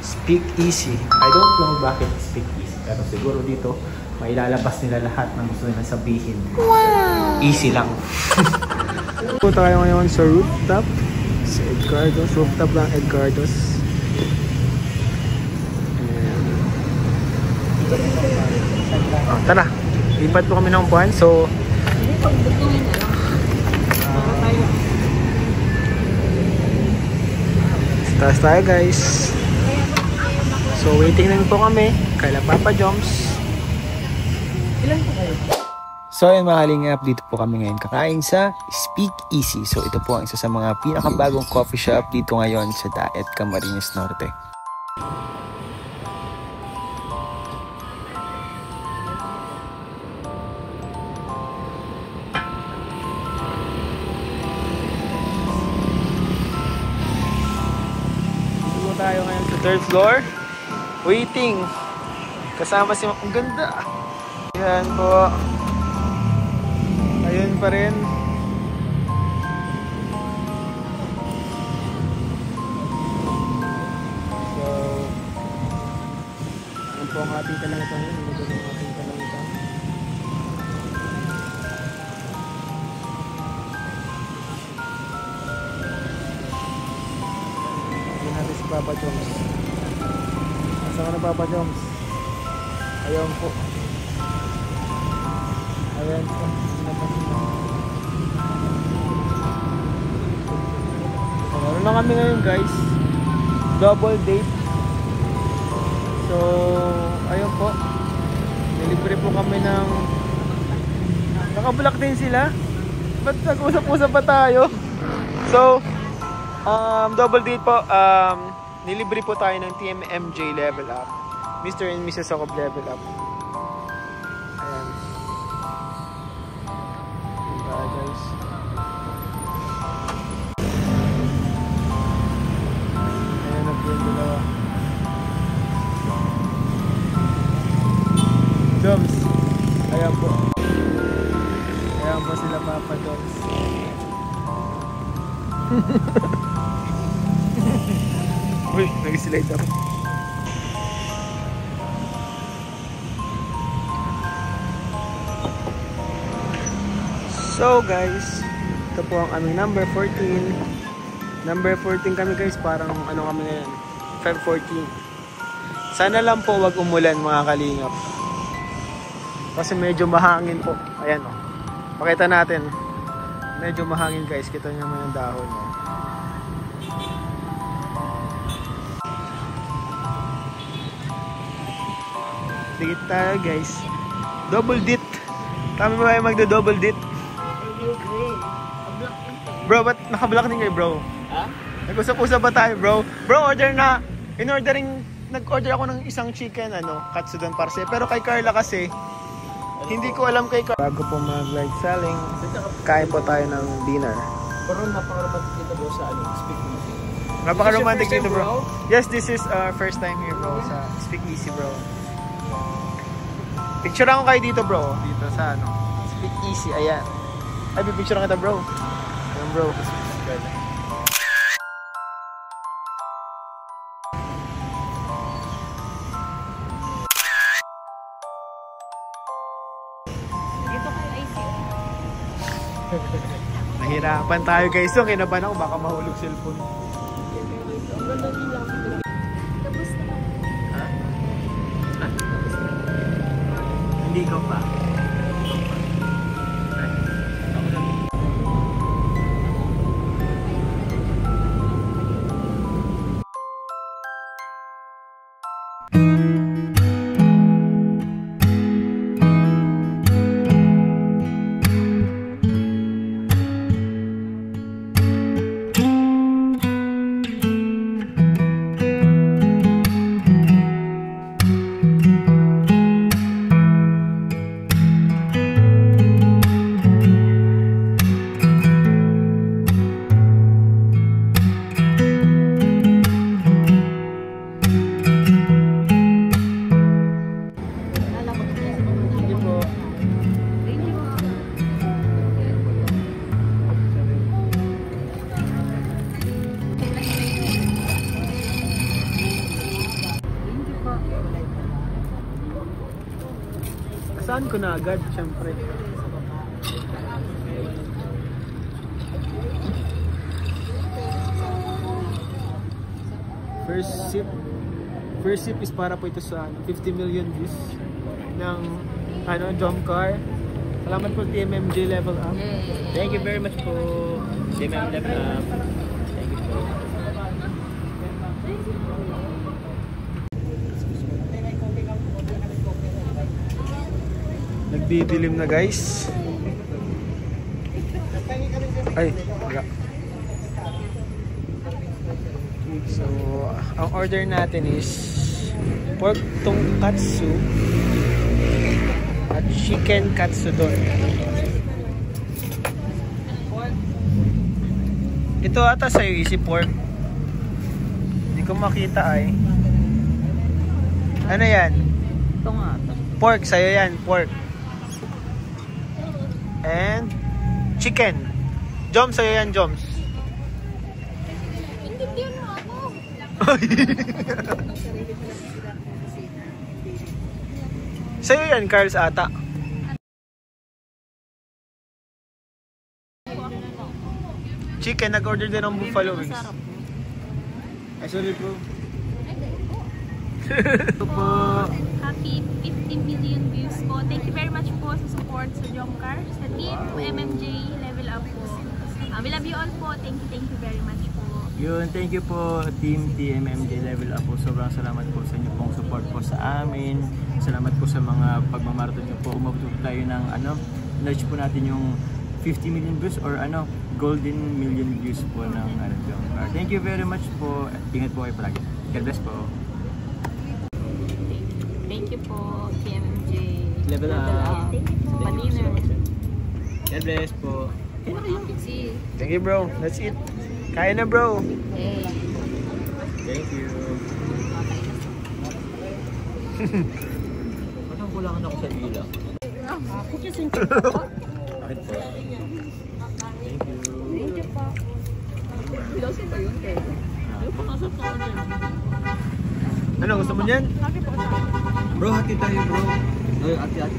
Speak Easy. I don't know bakit Speak Easy. Pero siguro dito, mailalabas nila lahat ng gusto nila sabihin. Wow! Easy lang. Po tayo ngayon sa rooftop. Sa Edgardo's. Rooftop lang Edgardo's. Tara. Lipat po kami ng buwan. So, taas tayo guys. So waiting lang po kami kaila Papa Joms. Ilan po kayo? So ayun mga kalingap, dito po kami ngayon kakain sa Speak Easy. So ito po ang isa sa mga pinakabagong coffee shop dito ngayon sa Daet, Camarines Norte. Tayo ngayon sa third floor. Waiting. Kasama si ang ganda. Ayan po. Ayun pa rin. So, ayun po ang ating kalangitan. Ito ang ating kalangitan. Si Papa Joms. Nasaan na Papa Joms? Ayun po. Ayan po. Meron na kami ngayon guys. Double date. So, ayun po. Nilibre po kami ng nakablock din sila. Ba't nag-usap-usap pa tayo? So, double date po. Nilibre po tayo ng TMMJ Level Up. Mr. and Mrs. Sokob Level Up. Ayan. Diba guys? Ayan na po yung dalawa. Joms. Ayan po. Ayan po sila Papa Joms. Uy, nag-slide ako. So guys, ito po ang aming number 14. Number 14 kami guys, parang ano kami ngayon, Feb 14. Sana lang po wag umulan mga kalingap. Kasi medyo mahangin po. Ayan o. Pakita natin. Medyo mahangin guys, kita nyo naman yung dahon o. Dikit tayo guys. Double dit. Kami ba kayo magdo-double dit? Bro, ba't naka-block din kayo bro? Ha? Nag-usap-usap ba tayo bro? Bro, order na. Nag-order ako ng isang chicken, katsudon parse. Pero kay Carla kasi, hindi ko alam kay Carla. Bago po mag-live selling, kain po tayo ng dinner. Pero napaka-romantic dito bro sa Speak Easy. Napaka-romantic dito bro. Yes, this is our first time here bro sa Speak Easy bro. Picture ako kayo dito bro. Dito sa Speak Easy, ayan. Ay, picture kita bro. Ayan bro. Dito kayo ICO. Nahirapan tayo guys. So, kinabahan ako baka mahulog cellphone. Ang ganda nila. Tapos na. Ha? Ha? Hindi ko pa. Babasahan ko na agad, syempre. First sip is para po ito sa 50 million views ng jump car. Salamat po TMMJ Level Up. Thank you very much po. TMM Level Up. Thank you po. Nagdidilim na guys. Ay, wala. So, ang order natin is pork tonkatsu at chicken katsudon. Ito ata sa'yo isi pork. Hindi ko makita ay. Ano yan? Ito nga. Pork, sa'yo yan, pork. And chicken. Joms, sa'yo yan, Joms. Hindi mo ako. Sa'yo yan, Carl's ata. Chicken, nag-order din ng buffalo wings. Ay, sorry bro. Ito po. Happy 50 million views po. Thank you very much po sa support sa Jomcar, sa team MMJ Level Up po. We love you all po. Thank you very much po. Yun, thank you po Team TMMJ Level Up po. Sobrang salamat po sa inyo pong support po sa amin. Salamat po sa mga pagmamarathon nyo po. Umabot tayo ng large po natin yung 50 million views or golden million views po ng Jomcar. Thank you very much po. Ingat po kayo palagi. God bless po. Thank you po, TMMJ Level Up. Thank you po. Pa-dinner. God bless po. Thank you bro. That's it. Kaya na bro. Thank you. Parang kulangan ako sa ila. Bakit po? Thank you. Thank you po. Pilosin ba yun kayo? Ano, gusto mo niyan? Bro, hati tayo bro. Hati tayo.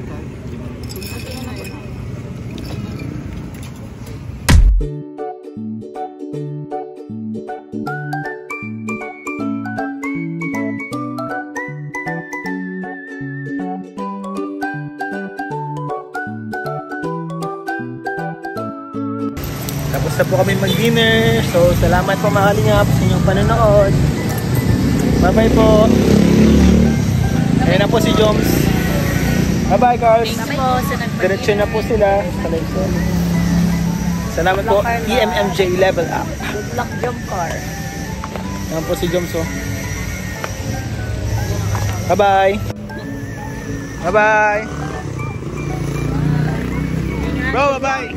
Tapos na po kami mag-dinner. So, salamat po mga kalingap sa inyong panonood. Bye-bye po. Ayan na po si Joms. Bye-bye, Carls. Thank you po sa nagpag-dinner. Diretso na po sila sa live show. Salamat po, TMMJ Level Up. Good luck, Jomcar. Ayan po si Joms, oh. Bye-bye. Bye-bye. Bro, bye-bye.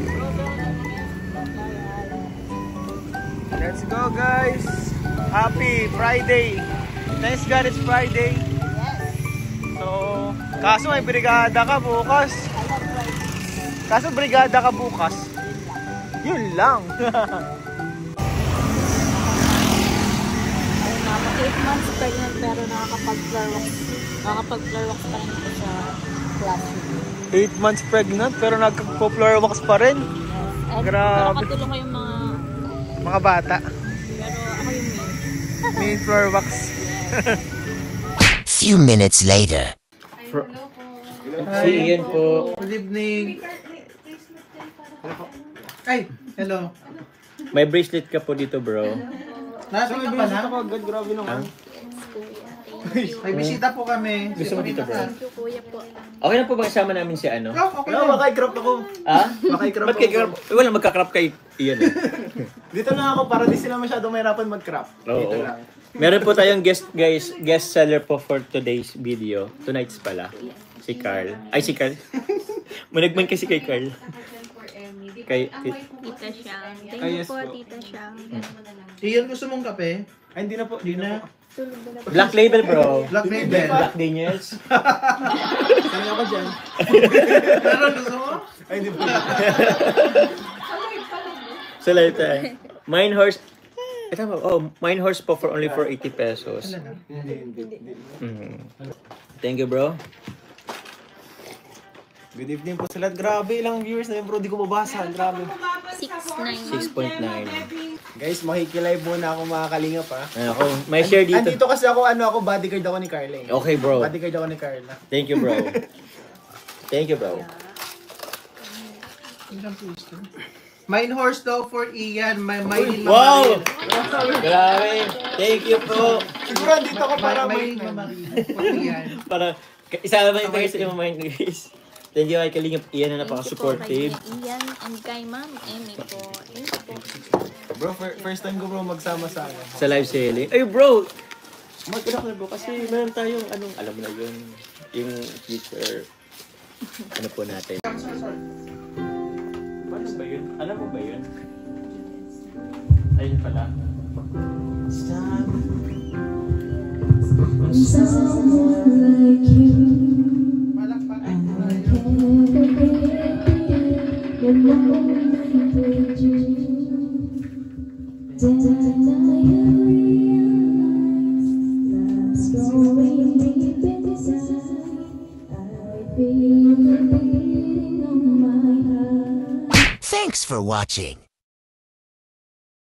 Let's go, guys. Happy Friday. Thanks God it's Friday. So, kaso may brigada ka bukas. Kaso brigada ka bukas. Yun lang. 8 months pregnant pero nakakapag-floor wax pa rin ito sa classroom. 8 months pregnant pero nagpo-floor wax pa rin. And Grabe. nakatulong ko yung Mga bata. pero ako yung main. Main floor wax. Few minutes later. Si Ian po. Good evening. Ay, hello. May bracelet ka po dito bro. Nasaan ka pala? Agad, grabe naman. May bisita po kami. Gusto mo dito bro? Thank you, kuya po. Okay na po ba kasama namin si ano? Okay Wala, lang. baka i-crop ako. Ah? Baka i-crop Ba't kay crop? Wala magka-crop kay Ian eh. Dito lang ako para di sila masyadong mahirapan mag-crop. Dito Oo. lang. Meron po tayong guest seller po for today's video. Tonight's pala. Si Carl. Ay, si Carl. Managman kasi kay Carl. Tita Siang. Thank Ay, you yes po, po. Tita Siang. Iyan, gusto mong kape? Ay, hindi na po. Hindi na. Black label bro. Black label. Black Daniels. Saan ako dyan? Pero gusto mo? Ay, hindi po. So later. Mine horse. Ito mo. Oh, mine horse po for only for 80 pesos. Hindi. Mhm. Thank you bro. Good evening po sa lahat. Grabe, ilang viewers na yun bro. Di ko mabasa. Grabe. 6'9". 6.9. Guys, makikilive muna ako mga kalingap ha. Ako, may share dito. Andito kasi ako, bodyguard ako ni Carla eh. Okay, bro. Bodyguard ako ni Carla. Thank you, bro. Thank you, bro. Mine horse daw for Ian. May Wow! Grabe. Thank you po. Siguro andito ako para may... for Ian. Para, isa naman yung guys, yung mind guys. Thank you kay Kalingap Ian na napaka-supportive. Ian and kay Ma'am Emmy po. Thank you po. Bro, first time ko bro magsama sa ano. Sa live selling. Ay bro! Mag-unak na bro kasi meron tayong anong, alam mo na yun, yung future, ano po natin. Paano ba yun? Alam mo ba yun? Ayun pala. Someone like you, you're not with you. Then I realize love's going deep inside. I feel the beating of my heart. Thanks for watching.